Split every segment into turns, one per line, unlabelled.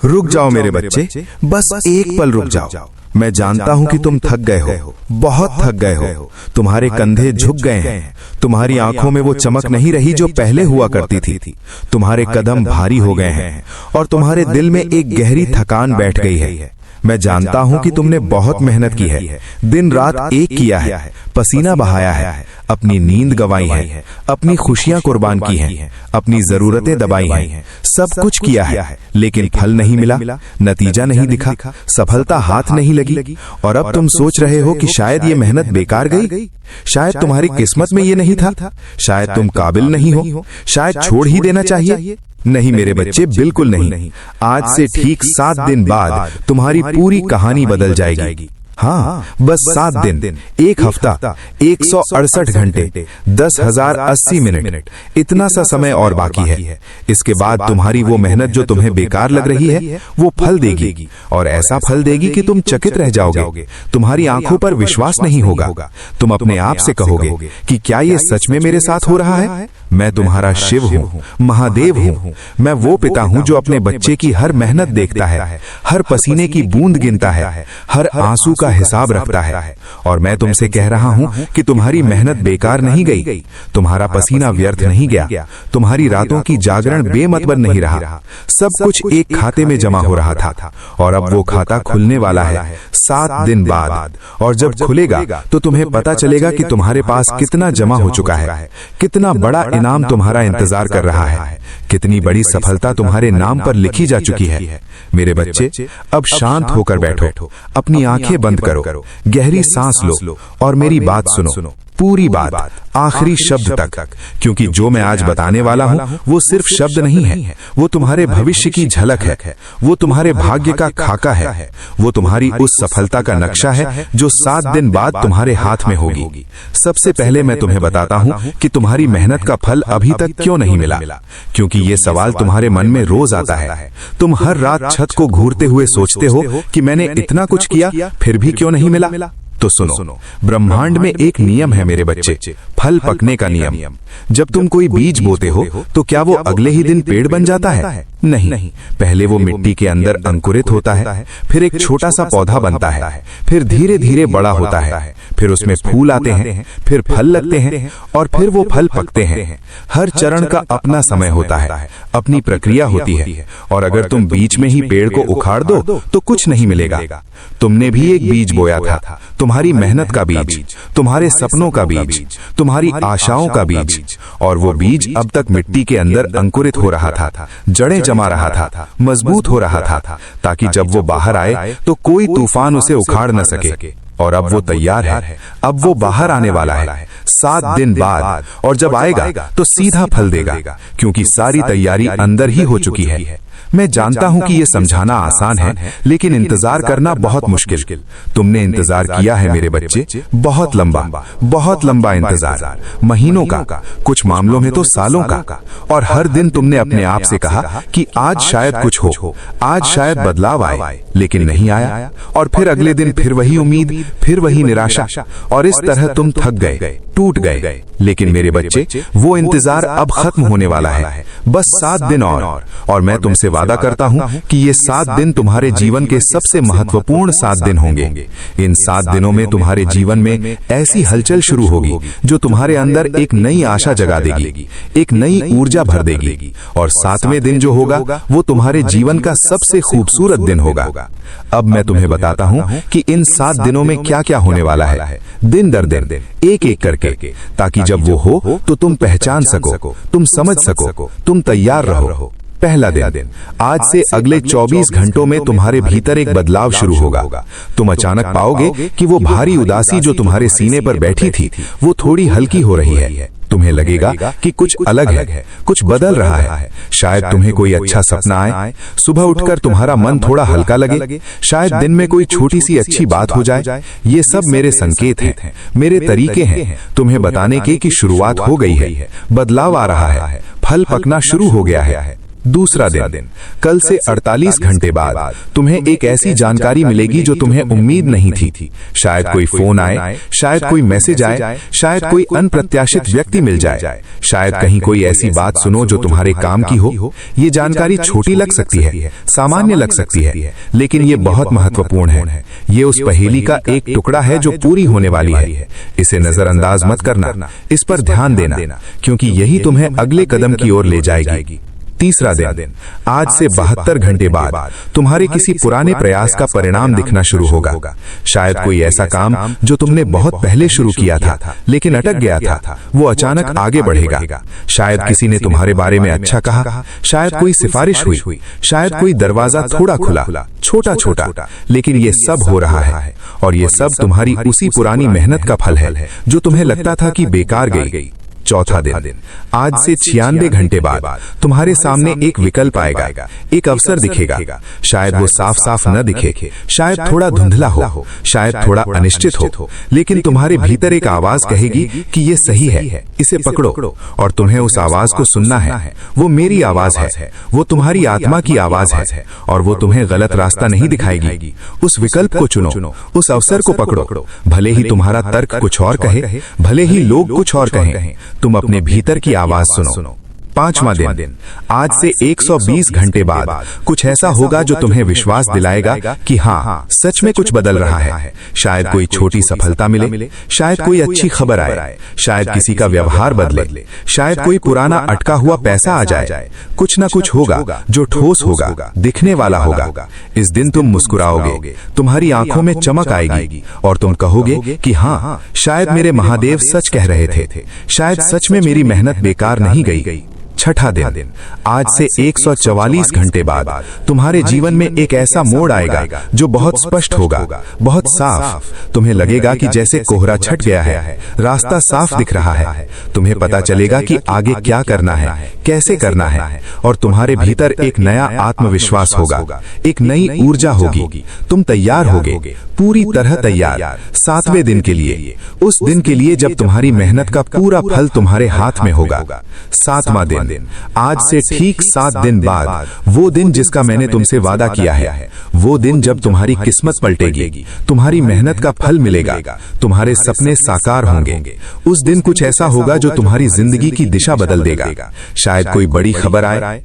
रुक जाओ मेरे बच्चे, बस एक पल रुक जाओ। मैं जानता हूं कि तुम थक गए हो, बहुत थक गए हो। तुम्हारे कंधे झुक गए हैं, तुम्हारी आंखों में वो चमक नहीं रही जो पहले हुआ करती थी। तुम्हारे कदम भारी हो गए हैं और तुम्हारे दिल में एक गहरी थकान बैठ गई है। मैं जानता हूं कि तुमने बहुत मेहनत की है, दिन रात एक किया है, पसीना बहाया है, अपनी नींद गंवाई है, अपनी खुशियां कुर्बान की हैं, अपनी जरूरतें दबाई हैं, सब कुछ किया है, लेकिन फल नहीं मिला, नतीजा नहीं दिखा, सफलता हाथ नहीं लगी। और अब तुम सोच रहे हो कि शायद ये मेहनत बेकार गई, शायद तुम्हारी किस्मत में ये नहीं था, शायद तुम काबिल नहीं हो, शायद छोड़ ही देना चाहिए। नहीं मेरे बच्चे, बिल्कुल नहीं। आज से ठीक 7 दिन बाद तुम्हारी पूरी कहानी बदल जाएगी। हाँ, बस 7 दिन, 1 हफ्ता, 168 घंटे, 10,080 मिनट, इतना सा समय और बाकी है। इसके बाद तुम्हारी वो मेहनत जो तुम्हें बेकार लग रही है, वो फल देगी, और ऐसा फल देगी कि तुम चकित रह जाओगे। तुम्हारी आंखों पर विश्वास नहीं होगा। तुम अपने आप से कहोगे कि क्या ये सच में मेरे साथ हो रहा है? मैं तुम्हारा शिव हूँ, महादेव हूँ। मैं वो पिता हूँ जो अपने बच्चे की हर मेहनत देखता है, हर पसीने की बूंद गिनता है, हर आंसू का हिसाब रखता है। और मैं तुमसे कह रहा हूं कि तुम्हारी मेहनत बेकार नहीं गई, तुम्हारा पसीना व्यर्थ नहीं गया, तुम्हारी रातों की जागरण बेमतलब नहीं रहा। सब कुछ एक खाते में जमा हो रहा था, और अब वो खाता खुलने वाला है 7 दिन बाद। और जब खुलेगा तो तुम्हें पता चलेगा कि तुम्हारे पास कितना जमा हो चुका है, कितना बड़ा इनाम तुम्हारा इंतजार कर रहा है, कितनी बड़ी सफलता तुम्हारे नाम पर लिखी जा चुकी है। मेरे बच्चे, अब शांत होकर बैठो, अपनी आंखें बंद करो, गहरी सांस लो और मेरी बात सुनो, पूरी बात, आखिरी शब्द तक, क्योंकि जो मैं आज बताने वाला हूं वो सिर्फ शब्द नहीं है, वो तुम्हारे भविष्य की झलक है, वो तुम्हारे भाग्य का खाका है, वो तुम्हारी उस सफलता का नक्शा है जो 7 दिन बाद तुम्हारे हाथ में होगी। सबसे पहले मैं तुम्हें बताता हूं कि तुम्हारी मेहनत का फल अभी तक क्यों नहीं मिला, क्योंकि ये सवाल तुम्हारे मन में रोज आता है। तुम हर रात छत को घूरते हुए सोचते हो कि मैंने इतना कुछ किया, फिर भी क्यों नहीं मिला। तो सुनो, ब्रह्मांड में एक नियम है मेरे बच्चे, फल पकने का नियम। जब तुम कोई बीज बोते हो तो क्या वो अगले ही दिन पेड़ बन जाता है? नहीं, पहले वो मिट्टी के अंदर अंकुरित होता है, फिर एक छोटा सा पौधा बनता है, फिर धीरे धीरे बड़ा होता है, फिर उसमें फूल आते हैं, फिर फल लगते हैं, और फिर वो फल पकते हैं। हर चरण का अपना समय होता है, अपनी प्रक्रिया होती है। और अगर तुम बीच में ही पेड़ को उखाड़ दो तो कुछ नहीं मिलेगा। तुमने भी एक बीज बोया था, तुम्हारी मेहनत का बीज, तुम्हारे सपनों का बीज, तुम्हारी आशाओं का बीज, और वो बीज अब तक मिट्टी के अंदर अंकुरित हो रहा था, जड़ें जमा रहा था, मजबूत हो रहा था, ताकि जब वो बाहर आए तो कोई तूफान उसे उखाड़ न सके। और अब वो तैयार है, अब वो बाहर आने वाला है 7 दिन बाद, और जब आएगा तो सीधा फल देगा, क्योंकि सारी तैयारी अंदर ही हो चुकी है। मैं जानता हूं कि ये समझाना आसान है, लेकिन इंतजार करना बहुत मुश्किल। तुमने इंतजार किया है मेरे बच्चे, बहुत लंबा इंतजार, महीनों का, कुछ मामलों में तो सालों का। और हर दिन तुमने अपने आप से कहा कि आज शायद कुछ हो, आज शायद बदलाव आए, लेकिन नहीं आया। और फिर अगले दिन फिर वही उम्मीद, फिर वही निराशा, और इस तरह तुम थक गए, टूट गए। लेकिन मेरे बच्चे, वो इंतजार अब खत्म होने वाला है, बस 7 दिन और मैं तुमसे वादा करता हूं कि ये 7 दिन तुम्हारे जीवन के सबसे महत्वपूर्ण 7 दिन होंगे। इन 7 दिनों में तुम्हारे जीवन में ऐसी हलचल शुरू होगी जो तुम्हारे अंदर एक नई आशा जगा देगी, एक नई ऊर्जा भर देगी। और 7वें दिन जो होगा वो तुम्हारे जीवन का सबसे खूबसूरत दिन होगा। अब मैं तुम्हें बताता हूं कि इन 7 दिनों में क्या क्या होने वाला है, दिन दर दिन, एक-एक करके, ताकि जब वो हो तो तुम पहचान सको, तुम समझ सको, तुम तैयार रहो। पहला दिन, आज से अगले 24 घंटों में तुम्हारे भीतर एक बदलाव शुरू होगा। तुम अचानक पाओगे कि वो भारी उदासी जो तुम्हारे सीने पर बैठी थी, वो थोड़ी हल्की हो रही है। तुम्हें लगेगा कि कुछ अलग है, कुछ बदल रहा है। शायद तुम्हें कोई अच्छा सपना आए, सुबह उठकर तुम्हारा मन थोड़ा हल्का लगे, शायद दिन में कोई छोटी सी अच्छी बात हो जाए। ये सब मेरे संकेत हैं, मेरे तरीके हैं तुम्हें बताने के कि शुरुआत हो गई है, बदलाव आ रहा है, फल पकना शुरू हो गया है। दूसरा दिन, कल से 48 घंटे बाद तुम्हें एक ऐसी जानकारी मिलेगी जो तुम्हें उम्मीद नहीं थी। शायद कोई फोन आए, शायद कोई मैसेज आए, शायद कोई अनप्रत्याशित व्यक्ति मिल जाए, शायद कहीं कोई ऐसी बात सुनो जो तुम्हारे काम की हो। ये जानकारी छोटी लग सकती है, सामान्य लग सकती है, लेकिन ये बहुत महत्वपूर्ण है। ये उस पहेली का एक टुकड़ा है जो पूरी होने वाली है। इसे नजरअंदाज मत करना, इस पर ध्यान देना, क्योंकि यही तुम्हें अगले कदम की ओर ले जाएगी। तीसरा दिन, आज से 72 घंटे बाद तुम्हारे किसी पुराने प्रयास का परिणाम दिखना शुरू होगा। शायद कोई ऐसा काम जो तुमने बहुत पहले शुरू किया था लेकिन अटक गया था, वो अचानक आगे बढ़ेगा। शायद किसी ने तुम्हारे बारे में अच्छा कहा, शायद कोई सिफारिश हुई, शायद कोई दरवाजा थोड़ा खुला, छोटा छोटा, लेकिन ये सब हो रहा है और ये सब तुम्हारी उसी पुरानी मेहनत का फल है जो तुम्हें लगता था कि बेकार गई। चौथा दिन, आज से 96 घंटे बाद तुम्हारे सामने एक विकल्प आएगा, एक अवसर दिखेगा। शायद वो साफ साफ न दिखे, शायद थोड़ा धुंधला हो, शायद थोड़ा अनिश्चित हो, लेकिन तुम्हारे भीतर एक आवाज कहेगी कि ये सही है, इसे पकड़ो। और तुम्हें उस आवाज को सुनना है। वो मेरी आवाज है, वो तुम्हारी आत्मा की आवाज है, और वो तुम्हें गलत रास्ता नहीं दिखाएगी। उस विकल्प को चुनो, उस अवसर को पकड़ो। भले ही तुम्हारा तर्क कुछ और कहे, भले ही लोग कुछ और कहें, तुम अपने भीतर की आवाज सुनो। पांचवा दिन, आज से 120 घंटे बाद कुछ ऐसा होगा जो तुम्हें विश्वास दिलाएगा कि हाँ, सच में कुछ बदल रहा है। शायद कोई छोटी सफलता मिले, शायद कोई अच्छी खबर आए, शायद किसी का व्यवहार बदले, शायद कोई पुराना अटका हुआ पैसा आ जाए। कुछ ना कुछ होगा जो ठोस होगा, दिखने वाला होगा। इस दिन तुम मुस्कुराओगे, तुम्हारी आंखों में चमक आएगी और तुम कहोगे कि हाँ, शायद मेरे महादेव सच कह रहे थे, शायद सच में मेरी मेहनत बेकार नहीं गई। छठा दिन, आज से 144 घंटे बाद तुम्हारे जीवन में एक ऐसा मोड़ आएगा जो बहुत स्पष्ट होगा, बहुत साफ। तुम्हें लगेगा कि जैसे कोहरा छट गया है, रास्ता साफ दिख रहा है। तुम्हें पता चलेगा कि आगे क्या करना है, कैसे करना है, और तुम्हारे भीतर एक नया आत्मविश्वास होगा, एक नई ऊर्जा होगी। तुम तैयार होगे, पूरी तरह तैयार 7वें दिन के लिए, उस दिन के लिए जब तुम्हारी मेहनत का पूरा फल तुम्हारे हाथ में होगा। 7वां दिन, आज से ठीक 7 दिन बाद, वो दिन जिसका मैंने तुमसे वादा किया है, वो दिन जब तुम्हारी किस्मत पलटेगी, तुम्हारी मेहनत का फल मिलेगा, तुम्हारे सपने साकार होंगे। उस दिन कुछ ऐसा होगा जो तुम्हारी जिंदगी की दिशा बदल देगा। शायद कोई बड़ी खबर आए,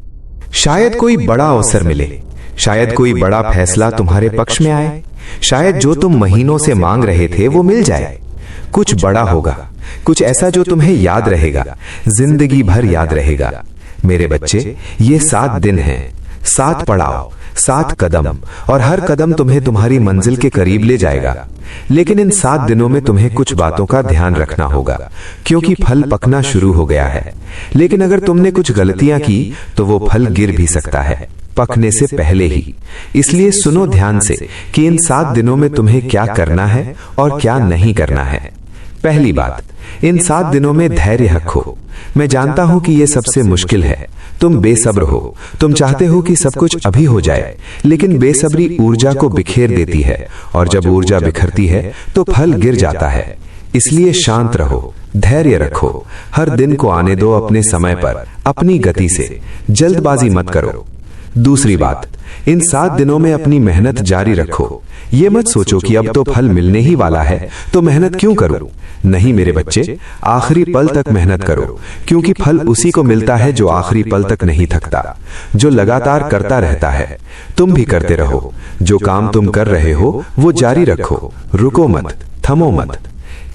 शायद कोई बड़ा अवसर मिले, शायद कोई बड़ा फैसला तुम्हारे पक्ष में आए, शायद जो तुम महीनों से मांग रहे थे वो मिल जाए। कुछ बड़ा होगा, कुछ ऐसा जो तुम्हें याद रहेगा, जिंदगी भर याद रहेगा। मेरे बच्चे, ये 7 दिन हैं, 7 पड़ाव, 7 कदम, और हर कदम तुम्हें तुम्हारी मंजिल के करीब ले जाएगा। लेकिन इन 7 दिनों में तुम्हें कुछ बातों का ध्यान रखना होगा, क्योंकि फल पकना शुरू हो गया है। लेकिन अगर तुमने कुछ गलतियां की तो वो फल गिर भी सकता है, पकने से पहले ही। इसलिए सुनो ध्यान से कि इन 7 दिनों में तुम्हें क्या करना है और क्या नहीं करना है। पहली बात, इन 7 दिनों में धैर्य रखो। मैं जानता हूं कि यह सबसे मुश्किल है। तुम बेसब्र हो, तुम चाहते हो कि सब कुछ अभी हो जाए, लेकिन बेसब्री ऊर्जा को बिखेर देती है, और जब ऊर्जा बिखरती है तो फल गिर जाता है। इसलिए शांत रहो, धैर्य रखो, हर दिन को आने दो अपने समय पर, अपनी गति से, जल्दबाजी मत करो। दूसरी बात, इन 7 दिनों में अपनी मेहनत जारी रखो। ये मत सोचो कि अब तो फल मिलने ही वाला है तो मेहनत क्यों करूं। नहीं मेरे बच्चे, आखिरी पल तक मेहनत करो, क्योंकि फल उसी को मिलता है जो आखिरी पल तक नहीं थकता, जो लगातार करता रहता है। तुम भी करते रहो, जो काम तुम कर रहे हो वो जारी रखो, रुको मत, थमो मत।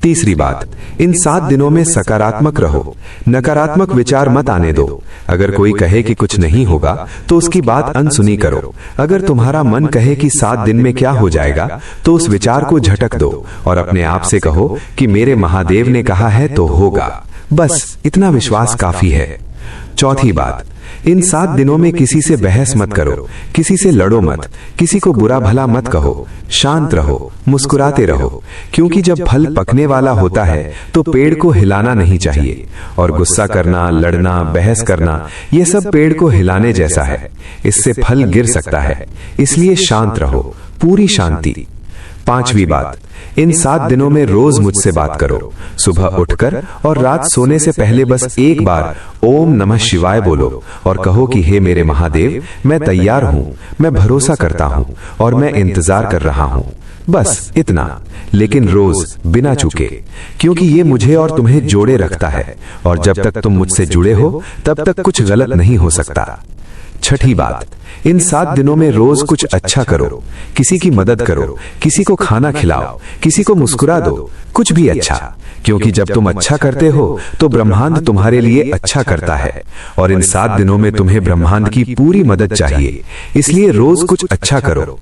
तीसरी बात, इन 7 दिनों में सकारात्मक रहो, नकारात्मक विचार मत आने दो। अगर कोई कहे कि कुछ नहीं होगा तो उसकी बात अनसुनी करो। अगर तुम्हारा मन कहे कि 7 दिन में क्या हो जाएगा तो उस विचार को झटक दो और अपने आप से कहो कि मेरे महादेव ने कहा है तो होगा। बस इतना विश्वास काफी है। चौथी बात, इन 7 दिनों में किसी से बहस मत करो, किसी से लड़ो मत, किसी को बुरा भला मत कहो, शांत रहो, मुस्कुराते रहो, क्योंकि जब फल पकने वाला होता है तो पेड़ को हिलाना नहीं चाहिए, और गुस्सा करना, लड़ना, बहस करना, ये सब पेड़ को हिलाने जैसा है, इससे फल गिर सकता है। इसलिए शांत रहो, पूरी शांति। 5वीं बात, इन 7 दिनों में रोज मुझसे बात करो। सुबह उठकर और रात सोने से पहले बस एक बार ओम नमः शिवाय बोलो और कहो कि हे मेरे महादेव, मैं तैयार हूं, मैं भरोसा करता हूं और मैं इंतजार कर रहा हूं। बस इतना, लेकिन रोज बिना चूके, क्योंकि ये मुझे और तुम्हें जोड़े रखता है और जब तक तुम मुझसे जुड़े हो तब तक कुछ गलत नहीं हो सकता। 6ठी बात, इन 7 दिनों में रोज कुछ अच्छा करो, किसी की मदद करो, किसी को खाना खिलाओ, किसी को मुस्कुरा दो, कुछ भी अच्छा, क्योंकि जब तुम अच्छा करते हो तो ब्रह्मांड तुम्हारे लिए अच्छा करता है और इन 7 दिनों में तुम्हें ब्रह्मांड की पूरी मदद चाहिए, इसलिए रोज कुछ अच्छा करो।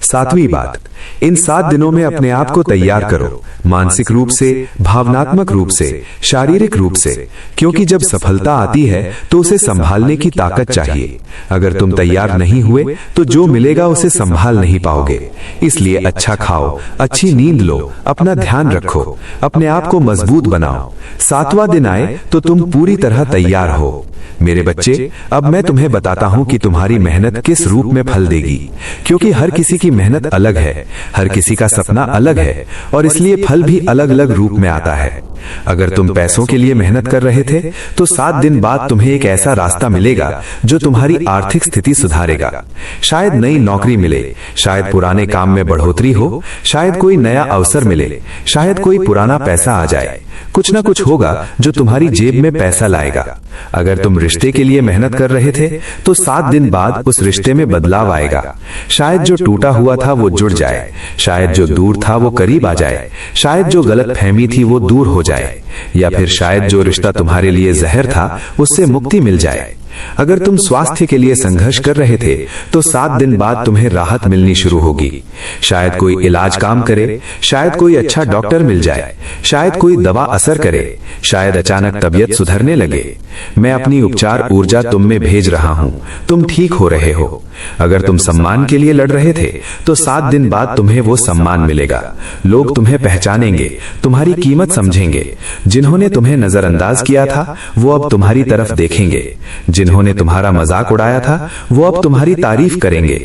7वीं बात, इन 7 दिनों में अपने आप को तैयार करो, मानसिक रूप से, भावनात्मक रूप से, शारीरिक रूप से, क्योंकि जब सफलता आती है तो उसे संभालने की ताकत चाहिए। अगर तुम तैयार नहीं हुए तो जो मिलेगा उसे संभाल नहीं पाओगे। इसलिए अच्छा खाओ, अच्छी नींद लो, अपना ध्यान रखो, अपने आप को मजबूत बनाओ। 7वां दिन आए तो तुम पूरी तरह तैयार हो। मेरे बच्चे, अब मैं तुम्हें बताता हूं कि तुम्हारी मेहनत किस रूप में फल देगी, क्योंकि हर किसी की मेहनत अलग है, हर किसी का सपना अलग है और इसलिए फल भी अलग अलग रूप में आता है। अगर तुम पैसों के लिए मेहनत कर रहे थे तो 7 दिन बाद तुम्हें एक ऐसा रास्ता मिलेगा जो तुम्हारी आर्थिक स्थिति सुधारेगा। शायद नई नौकरी मिले, शायद पुराने काम में बढ़ोतरी हो, शायद कोई नया अवसर मिले, शायद कोई पुराना पैसा आ जाए, कुछ ना कुछ होगा जो तुम्हारी जेब में पैसा लाएगा। अगर तुम रिश्ते के लिए मेहनत कर रहे थे तो 7 दिन बाद उस रिश्ते में बदलाव आएगा। शायद जो टूटा हुआ था वो जुड़ जाए, शायद जो दूर था वो करीब आ जाए, शायद जो गलतफहमी थी वो दूर हो जाए, या फिर शायद जो रिश्ता तुम्हारे लिए जहर था उससे मुक्ति मिल जाए। अगर तुम स्वास्थ्य के लिए संघर्ष कर रहे थे तो 7 दिन बाद तुम्हें राहत मिलनी शुरू होगी। शायद कोई इलाज काम करे, शायद कोई अच्छा डॉक्टर मिल जाए, शायद कोई दवा असर करे, शायद अचानक तबीयत सुधरने लगे। मैं अपनी उपचार ऊर्जा तुम में भेज रहा हूं, तुम ठीक हो रहे हो। अगर तुम सम्मान के लिए लड़ रहे थे तो 7 दिन बाद तुम्हें वो सम्मान मिलेगा। लोग तुम्हें पहचानेंगे, तुम्हारी कीमत समझेंगे। जिन्होंने तुम्हें नजरअंदाज किया था वो अब तुम्हारी तरफ देखेंगे, जिन्होंने तुम्हारा मजाक उड़ाया था वो अब तुम्हारी तारीफ करेंगे।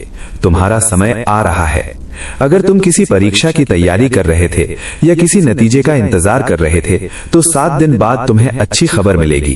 तुम्हारा समय आ रहा है। अगर तुम किसी परीक्षा की तैयारी कर रहे थे या किसी नतीजे का इंतजार कर रहे थे तो 7 दिन बाद तुम्हें अच्छी खबर मिलेगी।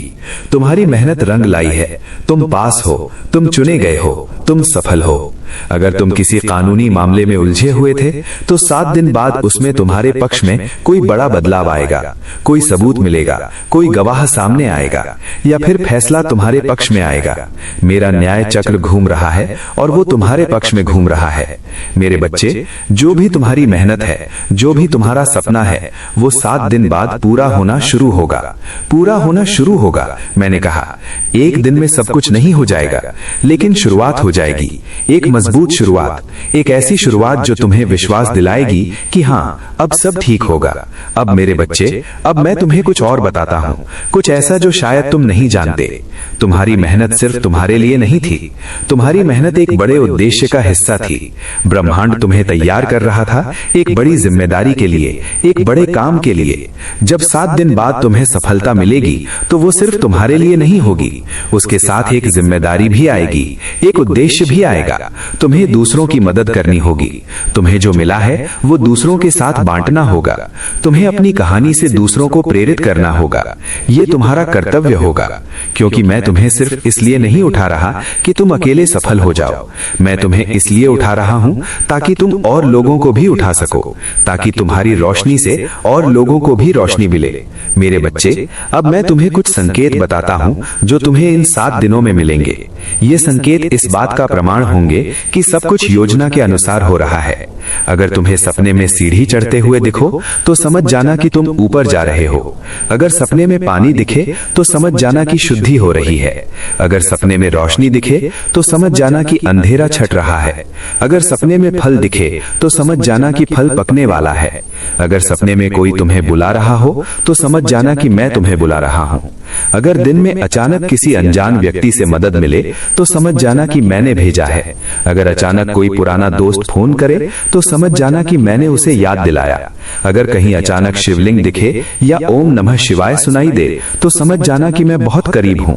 तुम्हारी मेहनत रंग लाई है, तुम पास हो, तुम चुने गए हो, तुम सफल हो। अगर तुम किसी कानूनी मामले में उलझे हुए थे तो 7 दिन बाद उसमें तुम्हारे पक्ष में कोई बड़ा बदलाव आएगा, कोई सबूत मिलेगा, कोई गवाह सामने आएगा या फिर फैसला तुम्हारे पक्ष में आएगा। मेरा न्याय चक्र घूम रहा है और वो तुम्हारे पक्ष में घूम रहा है। मेरे बच्चे, जो भी तुम्हारी मेहनत है, जो भी तुम्हारा सपना है, वो 7 दिन बाद पूरा होना शुरू होगा, पूरा होना शुरू होगा। मैंने कहा, एक दिन में सब कुछ नहीं हो जाएगा, लेकिन शुरुआत हो जाएगी, एक मजबूत शुरुआत, एक ऐसी शुरुआत जो तुम्हें विश्वास दिलाएगी कि हाँ, अब सब ठीक होगा। अब मेरे बच्चे, अब मैं तुम्हें कुछ और बताता हूँ, कुछ ऐसा जो शायद तुम नहीं जानते। तुम्हारी मेहनत सिर्फ तुम्हारे लिए नहीं थी, तुम्हारी मेहनत एक बड़े उद्देश्य का हिस्सा थी। ब्रह्मांड तुम्हें तैयार कर रहा था एक बड़ी जिम्मेदारी के लिए, एक बड़े काम के लिए। जब 7 दिन बाद तुम्हें सफलता मिलेगी तो वो सिर्फ तुम्हारे लिए नहीं होगी, उसके साथ एक जिम्मेदारी भी आएगी, एक उद्देश्य भी आएगा। तुम्हें दूसरों की मदद करनी होगी, तुम्हें जो मिला है वो दूसरों के साथ बांटना होगा, तुम्हें अपनी कहानी से दूसरों को प्रेरित करना होगा। ये तुम्हारा कर्तव्य होगा, क्योंकि मैं तुम्हें सिर्फ इसलिए नहीं उठा रहा कि तुम अकेले सफल हो जाओ, मैं तुम्हें इसलिए उठा रहा हूं ताकि तुम और लोगों को भी उठा सको, ताकि तुम्हारी रोशनी से और लोगों को भी रोशनी मिले। मेरे बच्चे, अब मैं तुम्हें कुछ संकेत बताता हूं जो तुम्हें इन 7 दिनों में मिलेंगे। ये संकेत इस बात का प्रमाण होंगे कि सब कुछ योजना के अनुसार हो रहा है। अगर तुम्हें सपने में सीढ़ी चढ़ते हुए दिखो तो समझ जाना कि तुम ऊपर जा रहे हो। अगर सपने में पानी दिखे तो समझ जाना कि शुद्धि हो रही है। अगर सपने में रोशनी दिखे तो समझ जाना कि अंधेरा छट रहा है। अगर सपने में फल दिखे तो समझ जाना कि फल पकने वाला है। अगर सपने में कोई तुम्हें बुला रहा हो तो समझ जाना कि मैं तुम्हें बुला रहा हूं। अगर दिन में अचानक किसी अनजान व्यक्ति से मदद मिले तो समझ जाना कि मैंने भेजा है। अगर अचानक कोई पुराना दोस्त फोन करे तो समझ जाना कि मैंने उसे याद दिलाया। अगर कहीं अचानक शिवलिंग दिखे या ओम नमः शिवाय सुनाई दे तो समझ जाना कि मैं बहुत करीब हूं।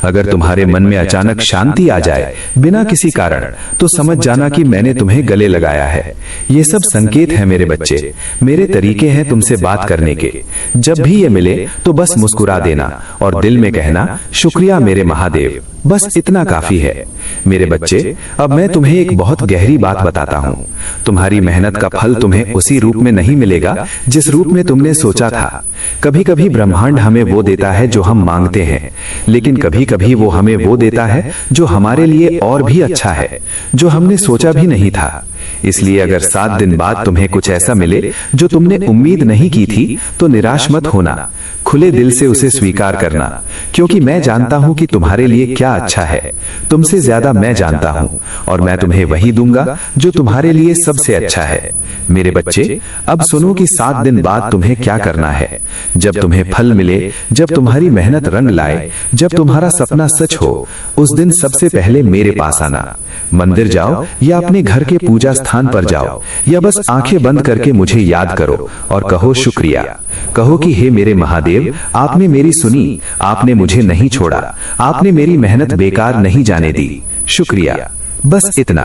अगर तुम्हारे मन में अचानक शांति आ जाए बिना किसी कारण तो समझ जाना कि मैंने तुम्हें गले लगाया आया है। ये सब संकेत है मेरे बच्चे, मेरे तरीके हैं तुमसे बात करने के। जब भी ये मिले तो बस मुस्कुरा देना और दिल में कहना, शुक्रिया मेरे महादेव। बस इतना काफी है मेरे बच्चे। अब मैं तुम्हें एक बहुत गहरी बात बताता हूँ। तुम्हारी मेहनत का फल तुम्हें उसी रूप में नहीं मिलेगा जिस रूप में तुमने सोचा था। कभी कभी ब्रह्मांड हमें वो देता है जो हम मांगते हैं, लेकिन कभी कभी वो हमें वो देता है जो हमारे लिए और भी अच्छा है, जो हमने सोचा भी नहीं था। इसलिए अगर 7 दिन बाद तुम्हें कुछ ऐसा मिले जो तुमने उम्मीद नहीं की थी, तो निराश मत होना। खुले दिल से उसे स्वीकार करना, क्योंकि मैं जानता हूं कि तुम्हारे लिए क्या अच्छा है। तुमसे ज्यादा मैं जानता हूं, और मैं तुम्हें वही दूंगा जो तुम्हारे लिए सबसे अच्छा है। मेरे बच्चे, अब सुनो कि 7 दिन बाद तुम्हें क्या करना है। जब तुम्हें फल मिले, जब तुम्हारी मेहनत रंग लाए, जब तुम्हारा सपना सच हो, उस दिन सबसे पहले मेरे पास आना। मंदिर जाओ या अपने घर के पूजा स्थान पर जाओ, या बस आंखें बंद करके मुझे याद करो और कहो शुक्रिया। कहो कि हे मेरे महादेव, आपने मेरी सुनी, आपने मुझे नहीं छोड़ा, आपने मेरी मेहनत बेकार नहीं जाने दी। शुक्रिया। बस इतना।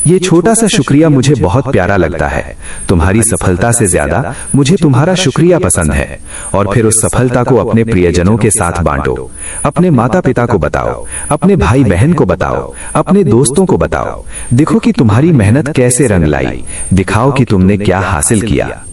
ये छोटा सा शुक्रिया मुझे बहुत प्यारा लगता है। तुम्हारी सफलता से ज्यादा मुझे तुम्हारा शुक्रिया पसंद है। और फिर उस सफलता को अपने प्रियजनों के साथ बांटो। अपने माता पिता को बताओ, अपने भाई बहन को बताओ, अपने दोस्तों को बताओ। देखो कि तुम्हारी मेहनत कैसे रंग लाई। दिखाओ कि तुमने क्या हासिल किया।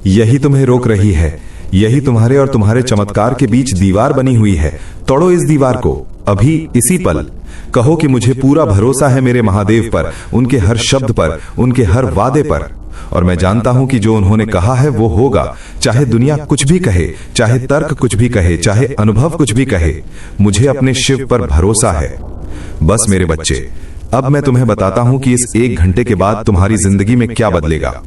यही तुम्हें रोक रही है, यही तुम्हारे और तुम्हारे चमत्कार के बीच दीवार बनी हुई है। तोड़ो इस दीवार को अभी, इसी पल। कहो कि मुझे पूरा भरोसा है मेरे महादेव पर, उनके हर शब्द पर, उनके हर वादे पर। और मैं जानता हूं कि जो उन्होंने कहा है वो होगा, चाहे दुनिया कुछ भी कहे, चाहे तर्क कुछ भी कहे, चाहे अनुभव कुछ भी कहे। मुझे अपने शिव पर भरोसा है। बस मेरे बच्चे, अब मैं तुम्हें बताता हूं कि इस 1 घंटे के बाद तुम्हारी जिंदगी में क्या बदलेगा।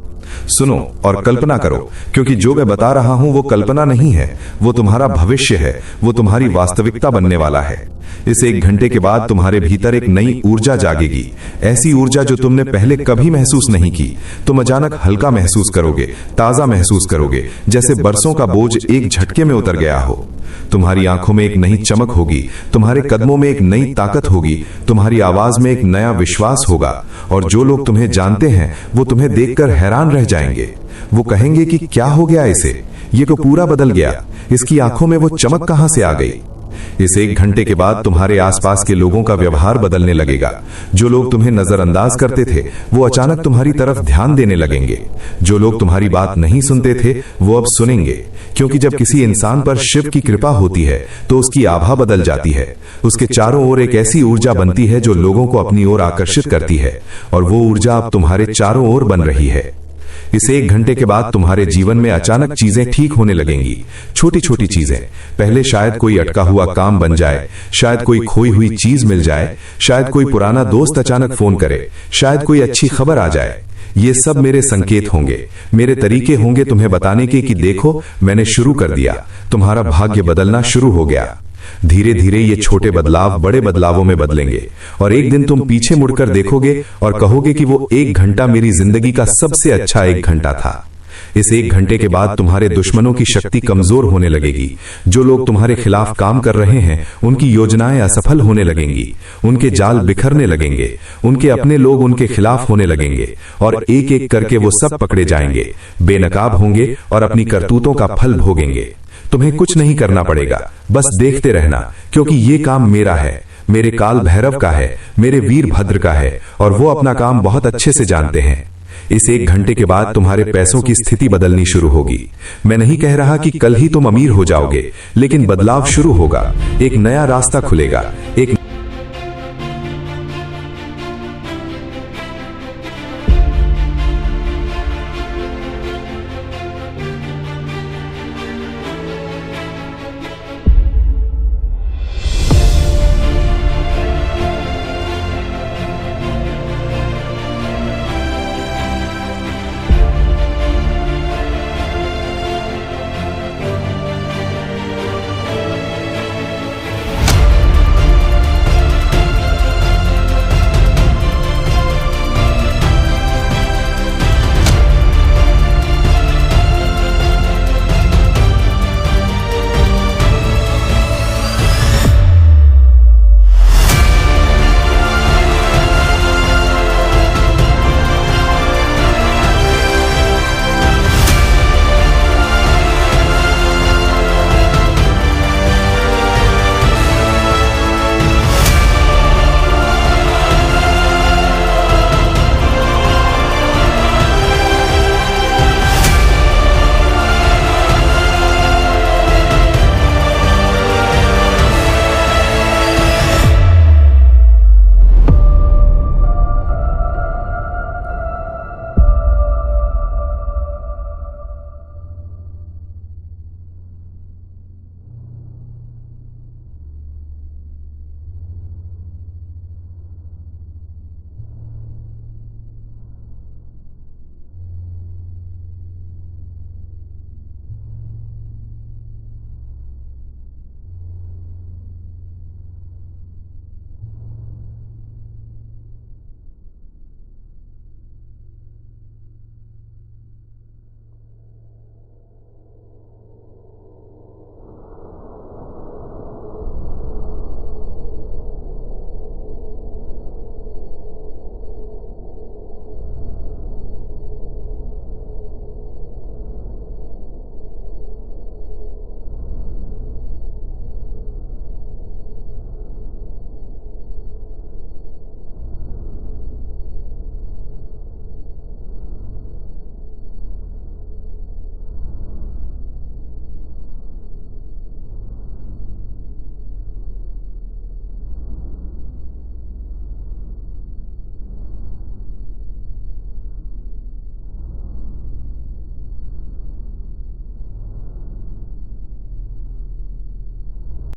सुनो और कल्पना करो, क्योंकि जो मैं बता रहा हूं वो कल्पना नहीं है, वो तुम्हारा भविष्य है, वो तुम्हारी वास्तविकता बनने वाला है। इस 1 घंटे के बाद तुम्हारे भीतर एक नई ऊर्जा जागेगी, ऐसी ऊर्जा जो तुमने पहले कभी महसूस नहीं की। तुम अचानक हल्का महसूस करोगे, ताजा महसूस करोगे, जैसे बरसों का बोझ एक झटके में उतर गया हो। तुम्हारी आंखों में एक नई चमक होगी, तुम्हारे कदमों में एक नई ताकत होगी, तुम्हारी आवाज में एक नया विश्वास होगा। और जो लोग तुम्हें जानते हैं वो तुम्हें देखकर हैरान रह जाएंगे। वो कहेंगे कि क्या हो गया इसे, ये तो पूरा बदल गया, इसकी आंखों में वो चमक कहां से आ गई। इस 1 घंटे के बाद तुम्हारे आसपास के लोगों का व्यवहार बदलने लगेगा। जो लोग तुम्हें नजरअंदाज करते थे वो अचानक तुम्हारी तरफ ध्यान देने लगेंगे। जो लोग तुम्हारी बात नहीं सुनते थे वो अब सुनेंगे, क्योंकि जब किसी इंसान पर शिव की कृपा होती है तो उसकी आभा बदल जाती है। उसके चारों ओर एक ऐसी ऊर्जा बनती है जो लोगों को अपनी ओर आकर्षित करती है, और वो ऊर्जा अब तुम्हारे चारों ओर बन रही है। इस 1 घंटे के बाद तुम्हारे जीवन में अचानक चीजें ठीक होने लगेंगी। छोटी छोटी चीजें। पहले शायद कोई अटका हुआ काम बन जाए, शायद कोई खोई हुई चीज मिल जाए, शायद कोई पुराना दोस्त अचानक फोन करे, शायद कोई अच्छी खबर आ जाए। ये सब मेरे संकेत होंगे, मेरे तरीके होंगे तुम्हें बताने के कि देखो मैंने शुरू कर दिया, तुम्हारा भाग्य बदलना शुरू हो गया। धीरे धीरे ये छोटे बदलाव बड़े बदलावों में बदलेंगे, और एक दिन तुम पीछे मुड़कर देखोगे और कहोगे कि वो 1 घंटा मेरी जिंदगी का सबसे अच्छा 1 घंटा था। इस 1 घंटे के बाद तुम्हारे दुश्मनों की शक्ति कमजोर होने लगेगी। जो लोग तुम्हारे खिलाफ काम कर रहे हैं उनकी योजनाएं असफल होने लगेंगी, उनके जाल बिखरने लगेंगे, उनके अपने लोग उनके खिलाफ होने लगेंगे, और एक एक करके वो सब पकड़े जाएंगे, बेनकाब होंगे और अपनी करतूतों का फल भोगेंगे। तुम्हें कुछ नहीं करना पड़ेगा, बस देखते रहना, क्योंकि ये काम मेरा है, मेरे काल भैरव का है, मेरे वीरभद्र का है, और वो अपना काम बहुत अच्छे से जानते हैं। इस 1 घंटे के बाद तुम्हारे पैसों की स्थिति बदलनी शुरू होगी। मैं नहीं कह रहा कि कल ही तुम अमीर हो जाओगे, लेकिन बदलाव शुरू होगा। एक नया रास्ता खुलेगा, एक